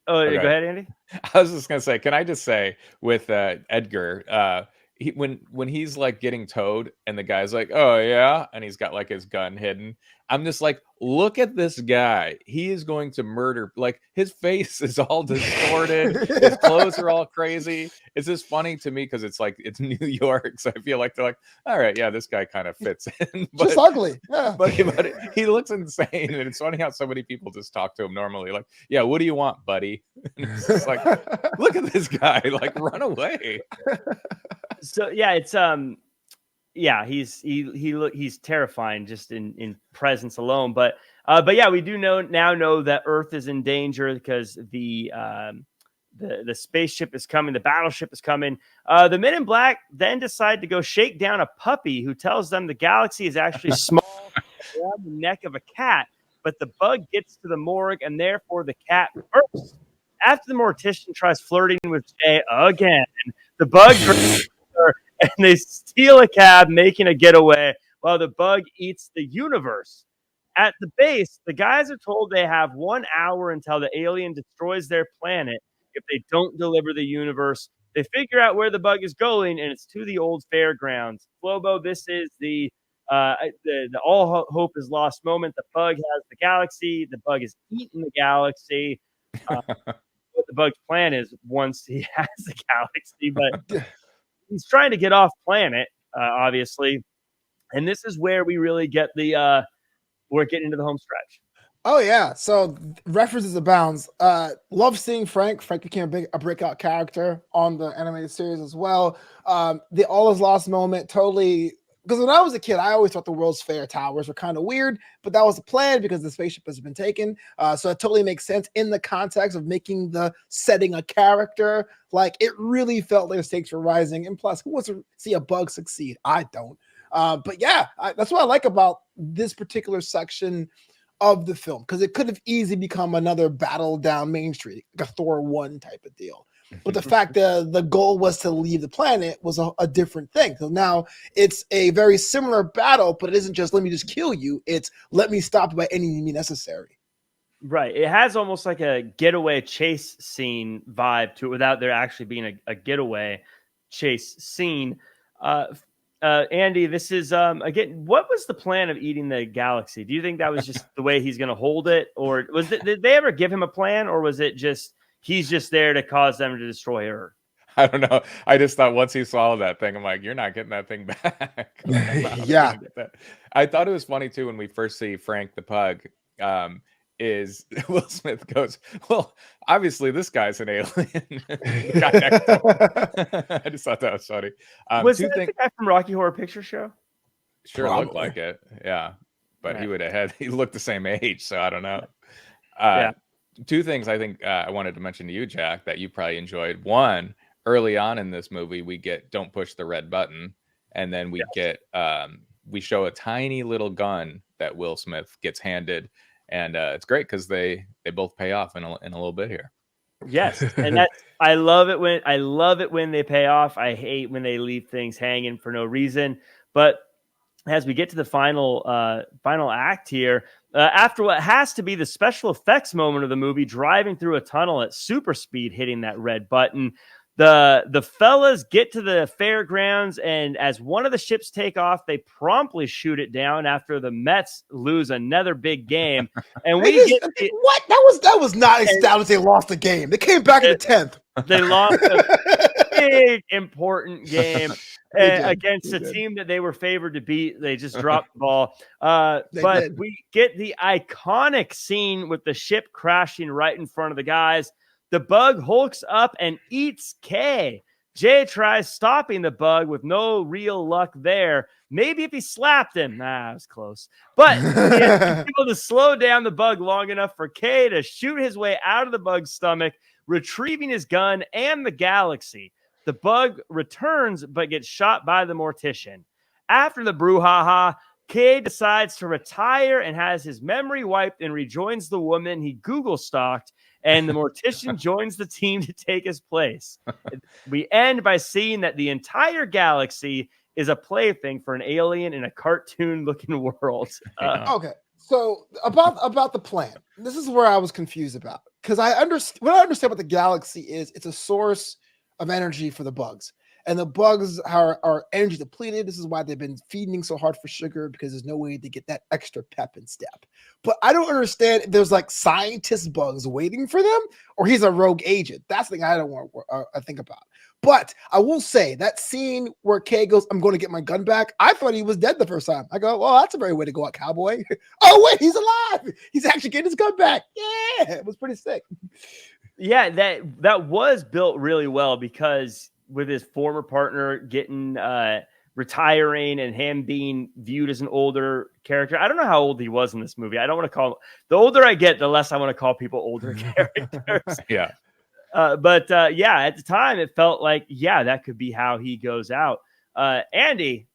Oh, Okay. go ahead, Andy. I was just gonna say, can I just say with Edgar, when he's like getting towed and the guy's like, "Oh yeah," and he's got like his gun hidden. I'm just like, look at this guy. He is going to murder. Like his face is all distorted. His clothes are all crazy. It's just funny to me because it's like it's New York, so I feel like they're like, all right, yeah, this guy kind of fits in. Just ugly. Yeah. But he looks insane, and it's funny how so many people just talk to him normally, like, "Yeah, what do you want, buddy?" And it's just like, look at this guy, like, run away. So yeah, it's yeah, he's terrifying just in presence alone. But yeah, we do know that Earth is in danger because the spaceship is coming, the battleship is coming. The Men in Black then decide to go shake down a puppy who tells them the galaxy is actually small around the neck of a cat, but the bug gets to the morgue and therefore the cat bursts. After the mortician tries flirting with Jay again, the bug her and they steal a cab, making a getaway while the bug eats the universe. At the base, the guys are told they have 1 hour until the alien destroys their planet if they don't deliver the universe. They figure out where the bug is going, and it's to the old fairgrounds. Flobo, this is the all hope is lost moment. The bug has the galaxy. The bug is eating the galaxy. What the bug's plan is once he has the galaxy, but he's trying to get off planet, obviously. And this is where we really get we're getting into the home stretch. Oh yeah, so references abounds. Love seeing Frank. Frank became a breakout character on the animated series as well. The all is lost moment, totally. Because when I was a kid, I always thought the World's Fair towers were kind of weird, but that was the plan because the spaceship has been taken. So it totally makes sense in the context of making the setting a character. Like it really felt like the stakes were rising. And plus, who wants to see a bug succeed? I don't. But yeah, that's what I like about this particular section of the film, because it could have easily become another battle down Main Street, like a Thor 1 type of deal. But the fact that the goal was to leave the planet was a different thing. So now it's a very similar battle, but it isn't just let me just kill you. It's let me stop by any means necessary. Right. It has almost like a getaway chase scene vibe to it without there actually being a getaway chase scene. Andy, this is again. What was the plan of eating the galaxy? Do you think that was just the way he's going to hold it, or did they ever give him a plan, or was it just he's just there to cause them to destroy Earth? I don't know. I just thought once he swallowed that thing, I'm like, you're not getting that thing back. Yeah. I thought it was funny too when we first see Frank the pug. Is Will Smith goes, well, obviously this guy's an alien. Guy next to him. I just thought that was funny. Was that the guy from Rocky Horror Picture Show? Sure, Probably. looked like it. Yeah, but Right. he looked the same age, so I don't know. Yeah. Two things I think I wanted to mention to you, Jack, that you probably enjoyed. One, early on in this movie, we get "Don't push the red button," and then we get we show a tiny little gun that Will Smith gets handed. And it's great because they both pay off in a little bit here. Yes, and I love it when they pay off. I hate when they leave things hanging for no reason. But as we get to the final act here, after what has to be the special effects moment of the movie, driving through a tunnel at super speed, hitting that red button. The fellas get to the fairgrounds, and as one of the ships take off, they promptly shoot it down after the Mets lose another big game. And what? That was not established. They lost the game. They came back in the 10th. They lost a big important game against a team that they were favored to beat. They just dropped the ball. But we get the iconic scene with the ship crashing right in front of the guys. The bug hulks up and eats K. Jay tries stopping the bug with no real luck there. Maybe if he slapped him. It was close. But he was able to slow down the bug long enough for K to shoot his way out of the bug's stomach, retrieving his gun and the galaxy. The bug returns but gets shot by the mortician. After the brouhaha, K decides to retire and has his memory wiped and rejoins the woman he Google stalked, and the mortician joins the team to take his place. We end by seeing that the entire galaxy is a plaything for an alien in a cartoon-looking world. Okay, So about the plan, this is where I was confused about, because I understand what I understand what the galaxy is. It's a source of energy for the bugs, and the bugs are energy depleted. This is why they've been feeding so hard for sugar, because there's no way to get that extra pep and step. But I don't understand if there's like scientist bugs waiting for them, or he's a rogue agent. That's the thing I don't want to think about. But I will say that scene where Kay goes, "I'm going to get my gun back." I thought he was dead the first time. I go, "Well, that's a very way to go out, cowboy." Oh wait, he's alive. He's actually getting his gun back. Yeah, it was pretty sick. Yeah, that was built really well, because with his former partner getting retiring and him being viewed as an older character. I don't know how old he was in this movie. I don't want to call him. The older I get, the less I want to call people older characters. Yeah. But yeah, at the time it felt like, yeah, that could be how he goes out. Andy,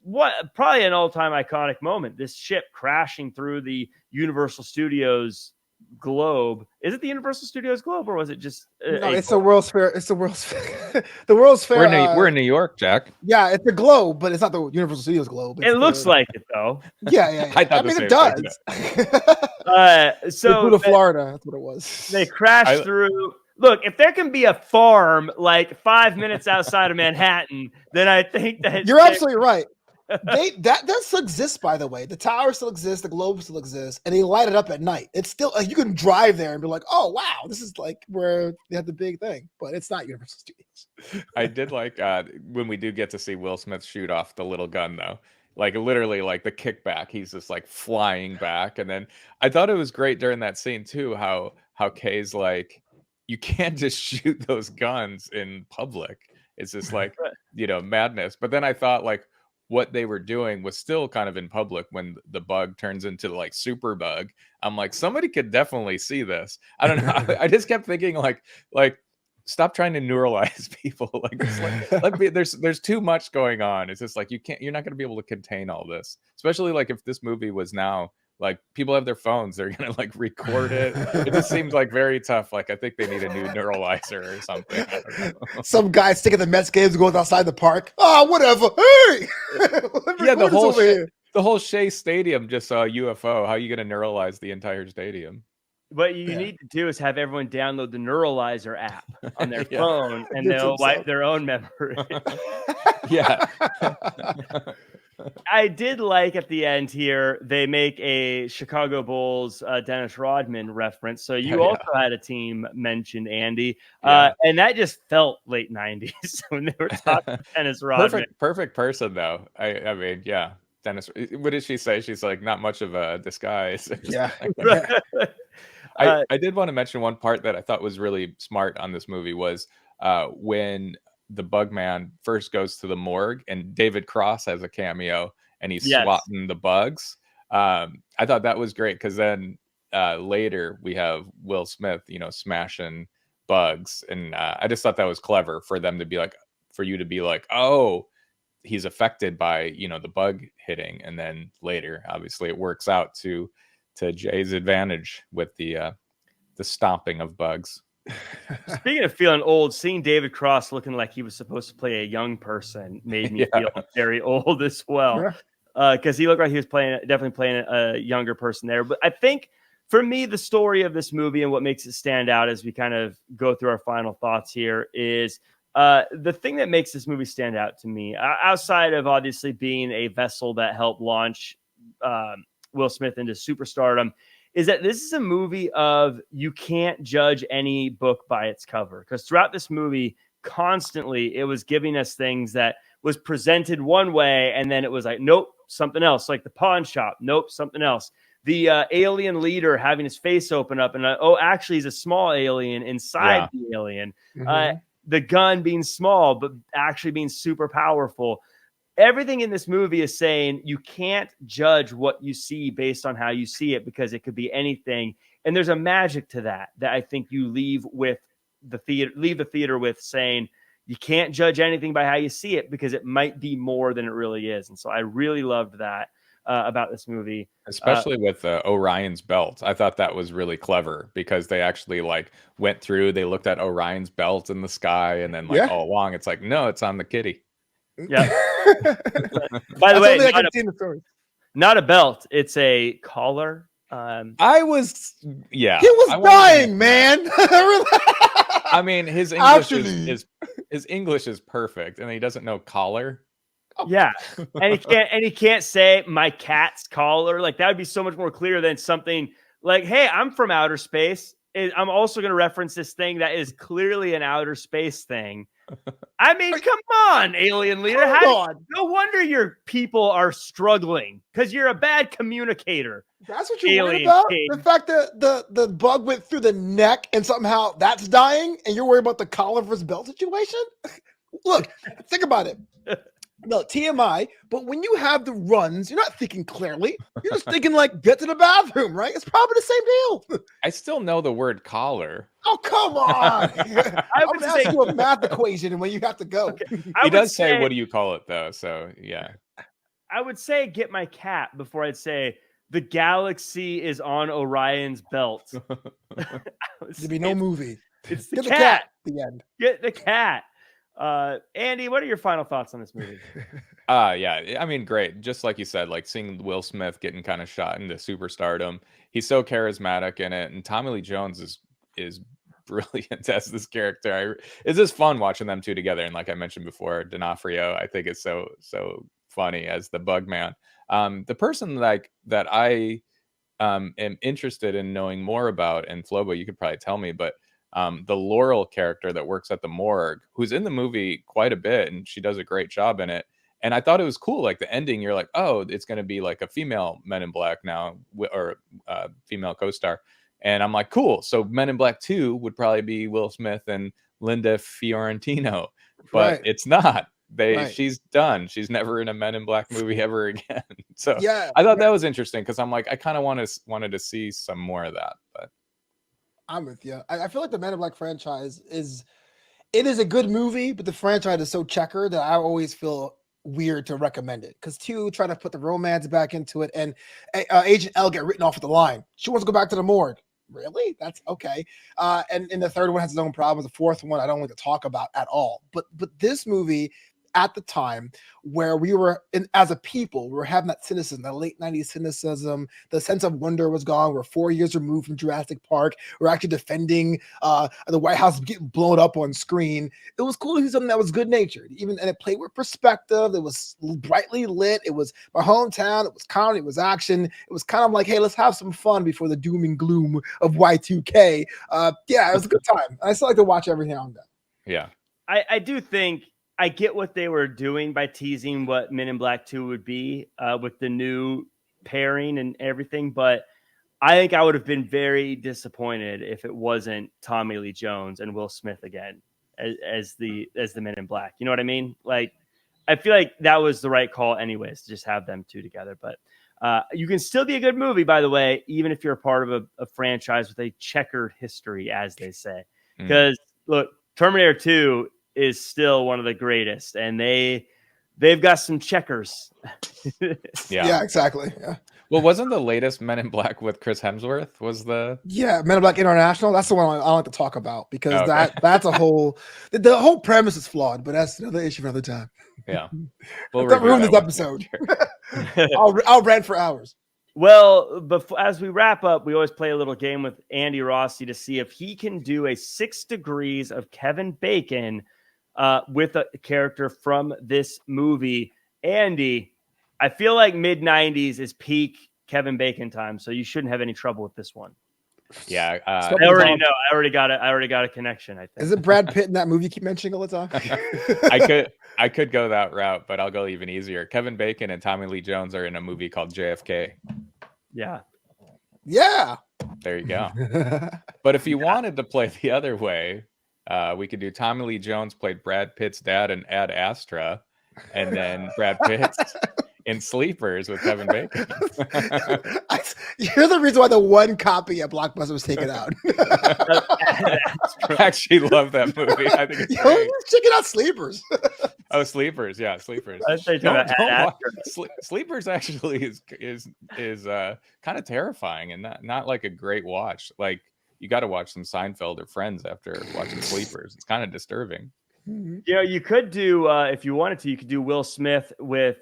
what probably an all-time iconic moment, this ship crashing through the Universal Studios globe. Is it the Universal Studios globe, or was it just no, it's the World's Fair. It's the World's Fair. The World's Fair. We're in New York, Jack. Yeah, it's a globe, but it's not the Universal Studios globe. It looks like it, though. Yeah. I mean, it does. So they flew to Florida. That's what it was. They crashed through. Look, if there can be a farm like 5 minutes outside of Manhattan, then I think that you're absolutely right. That still exists, by the way. The tower still exists, the globe still exists, and they light it up at night. It's still you can drive there and be like, "Oh wow, this is like where they had the big thing," but it's not Universal Studios. I did like when we do get to see Will Smith shoot off the little gun, though. Like literally, like the kickback, he's just like flying back, and then I thought it was great during that scene too. How Kay's like, you can't just shoot those guns in public. It's just like madness. But then I thought like, what they were doing was still kind of in public when the bug turns into like super bug. I'm like, somebody could definitely see this. I don't know. I just kept thinking like stop trying to neuralize people. There's too much going on. It's just like you're not going to be able to contain all this, especially like if this movie was now. Like people have their phones, they're gonna like record it. It just seems like very tough. Like I think they need a new neuralizer or something. I don't know. Some guy sticking the Mets games going outside the park. Oh, whatever. Hey, yeah, the whole Shea Stadium just saw a UFO. How are you gonna neuralize the entire stadium? What you need to do is have everyone download the Neuralizer app on their phone, and they'll wipe their own memory. Yeah. I did like at the end here, they make a Chicago Bulls Dennis Rodman reference. So you also had a team mentioned, Andy. And that just felt late 90s when they were talking Dennis Rodman. Perfect person, though. I mean, yeah. Dennis, what did she say? She's like, not much of a disguise. Yeah. I did want to mention one part that I thought was really smart on this movie was when the bug man first goes to the morgue and David Cross has a cameo and he's swatting the bugs. I thought that was great because then later we have Will Smith, smashing bugs. And I just thought that was clever for them to be like, for you to be like, oh, he's affected by, the bug hitting. And then later, obviously it works out to Jay's advantage with the stomping of bugs. Speaking of feeling old, seeing David Cross looking like he was supposed to play a young person made me feel very old as well. Because he looked like he was definitely playing a younger person there. But I think for me, the story of this movie and what makes it stand out as we kind of go through our final thoughts here is the thing that makes this movie stand out to me, outside of obviously being a vessel that helped launch Will Smith into superstardom, is that this is a movie of you can't judge any book by its cover. Because throughout this movie, constantly, it was giving us things that was presented one way, and then it was like, nope, something else. Like the pawn shop, nope, something else. The alien leader having his face open up, and actually he's a small alien inside the alien. Mm-hmm. The gun being small, but actually being super powerful. Everything in this movie is saying you can't judge what you see based on how you see it, because it could be anything. And there's a magic to that I think you leave the theater with, saying you can't judge anything by how you see it, because it might be more than it really is. And so I really loved that about this movie. Especially with Orion's belt. I thought that was really clever because they actually went through, they looked at Orion's belt in the sky, and then all along it's like, no, it's on the kitty. Yeah. By the way, Not a belt. It's a collar. I was, yeah. He was dying, man. I mean, his English Actually. his English is perfect, and he doesn't know collar. Yeah, and he can't say my cat's collar. Like that would be so much more clear than something like, "Hey, I'm from outer space. I'm also going to reference this thing that is clearly an outer space thing." I mean, come on, alien leader. No wonder your people are struggling because you're a bad communicator. That's what you're worried about? King. The fact that the bug went through the neck and somehow that's dying, and you're worried about the collar versus belt situation? Look, think about it. No, TMI, but when you have the runs, you're not thinking clearly. You're just thinking like, get to the bathroom, right? It's probably the same deal. I still know the word collar. Oh, come on. I would ask you a math equation and when you have to go. Okay. He does say, what do you call it, though? So, yeah. I would say get my cat before I'd say the galaxy is on Orion's belt. There'd be no movie. It's the cat. The end. Get the cat. Andy, what are your final thoughts on this movie? Yeah, I mean, great. Just like you said, like seeing Will Smith getting kind of shot into superstardom. He's so charismatic in it, and Tommy Lee Jones is brilliant as this character. It's just fun watching them two together. And like I mentioned before, D'Onofrio, I think is so funny as the Bug Man. The person that I am interested in knowing more about, and Flobo, you could probably tell me, but the Laurel character that works at the morgue, who's in the movie quite a bit, and she does a great job in it. And I thought it was cool, like the ending, you're like, oh, it's going to be like a female Men in Black now, or female co-star. And I'm like, cool. So Men in Black 2 would probably be Will Smith and Linda Fiorentino, but it's not. She's done. She's never in a Men in Black movie ever again. So yeah, I thought that was interesting because I'm like, I kind of wanted to see some more of that, but. I'm with you. I feel like the Men in Black franchise is a good movie, but the franchise is so checkered that I always feel weird to recommend it. Because two, try to put the romance back into it, and Agent L get written off at the line. She wants to go back to the morgue. Really? That's okay. And the third one has its own problems. The fourth one I don't like to talk about at all. But this movie, at the time where we were as a people, we were having that cynicism, that late 90s cynicism, the sense of wonder was gone. We're 4 years removed from Jurassic Park. We're actually defending the White House getting blown up on screen. It was cool to see something that was good natured, and it played with perspective. It was brightly lit. It was my hometown. It was comedy. It was action. It was kind of like, hey, let's have some fun before the doom and gloom of Y2K. Yeah, it was a good time. I still like to watch every now and then. Yeah. I do think I get what they were doing by teasing what Men in Black 2 would be with the new pairing and everything. But I think I would have been very disappointed if it wasn't Tommy Lee Jones and Will Smith again as the Men in Black. You know what I mean? Like, I feel like that was the right call anyways, to just have them two together. But you can still be a good movie, by the way, even if you're a part of a franchise with a checkered history, as they say. Because look, Terminator 2 is still one of the greatest, and they've got some checkers. Yeah, exactly. Yeah. Well, wasn't the latest Men in Black with Chris Hemsworth? Men in Black International? That's the one I like to talk about because that's a whole the whole premise is flawed, but that's another issue for another time. Yeah, we'll ruin this episode. I'll rant for hours. Well, as we wrap up, we always play a little game with Andy Rossi to see if he can do a 6 degrees of Kevin Bacon with a character from this movie. Andy, I feel like mid-90s is peak Kevin Bacon time, so you shouldn't have any trouble with this one. Yeah, I already know. I already got a connection. I think. Is it Brad Pitt in that movie you keep mentioning all the time? I could go that route, but I'll go even easier. Kevin Bacon and Tommy Lee Jones are in a movie called JFK. Yeah. There you go. But if you wanted to play the other way, we could do Tommy Lee Jones played Brad Pitt's dad in Ad Astra, and then Brad Pitt in Sleepers with Kevin Bacon. You're the reason why the one copy at Blockbuster was taken out. I actually love that movie. I think it's great. Check it out, Sleepers. Oh, Sleepers, yeah, Sleepers. Sleepers actually is kind of terrifying and not like a great watch. Like, you got to watch some Seinfeld or Friends after watching Sleepers. It's kind of disturbing. Mhm. You know, you could do if you wanted to. You could do Will Smith with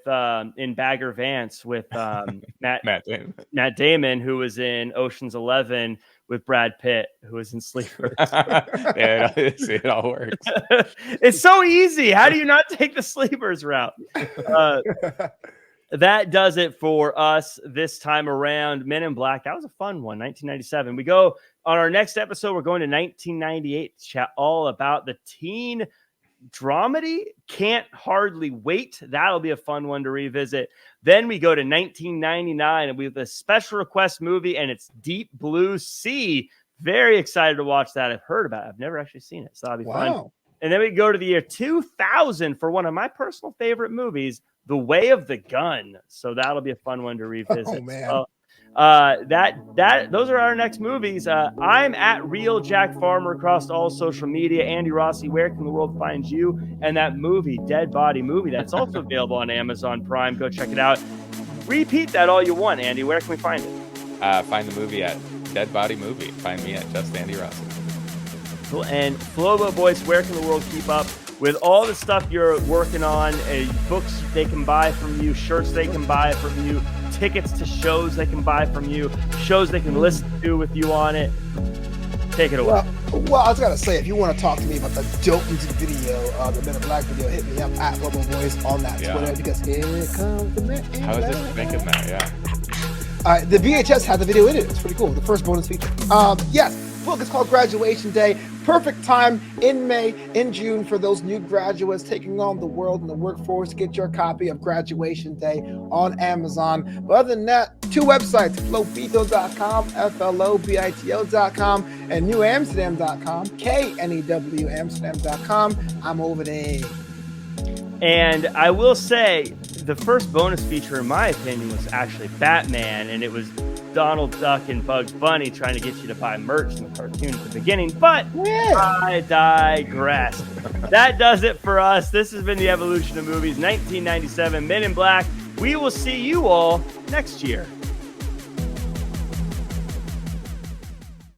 in Bagger Vance with Matt Matt Damon. Matt Damon, who was in Ocean's 11 with Brad Pitt, who was in Sleepers. Yeah, it all works. It's so easy. How do you not take the Sleepers route? That does it for us this time around. Men in Black. That was a fun one. 1997. We go on our next episode. We're going to 1998 to chat all about the teen dramedy. Can't Hardly Wait. That'll be a fun one to revisit. Then we go to 1999 and we have a special request movie, and it's Deep Blue Sea. Very excited to watch that. I've heard about it. I've never actually seen it, so that'll be fun. And then we go to the year 2000 for one of my personal favorite movies, The Way of the Gun. So that'll be a fun one to revisit. Oh, man. So, those are our next movies. I'm at Real Jack Farmer across all social media. Andy Rossi, where can the world find you? And that movie, Dead Body Movie, that's also available on Amazon Prime. Go check it out. Repeat that all you want, Andy. Where can we find it? Find the movie at Dead Body Movie. Find me at Just Andy Rossi. Cool. And FLOBO Boyce, where can the world keep up with all the stuff you're working on? Books they can buy from you, shirts they can buy from you, tickets to shows they can buy from you, shows they can listen to with you on it. Take it away. Well, I was gonna say, if you want to talk to me about the dope music video, the Men in Black video, hit me up at FLOBO Boyce on that Twitter, because here comes the Men in I was Black. just thinking that, yeah. The VHS had the video in it. It's pretty cool. The first bonus feature. Yes, book is called Graduation Day. Perfect time in May, in June for those new graduates taking on the world and the workforce. Get your copy of Graduation Day on Amazon. But other than that, 2 websites, flobito.com, FLOBITO.com, and newamsterdam.com, KNEW Amsterdam.com. I'm over there. And I will say, the first bonus feature, in my opinion, was actually Batman, and it was Donald Duck and Bugs Bunny trying to get you to buy merch in the cartoon at the beginning, but I digress. That does it for us. This has been the Evolution of Movies, 1997, Men in Black. We will see you all next year.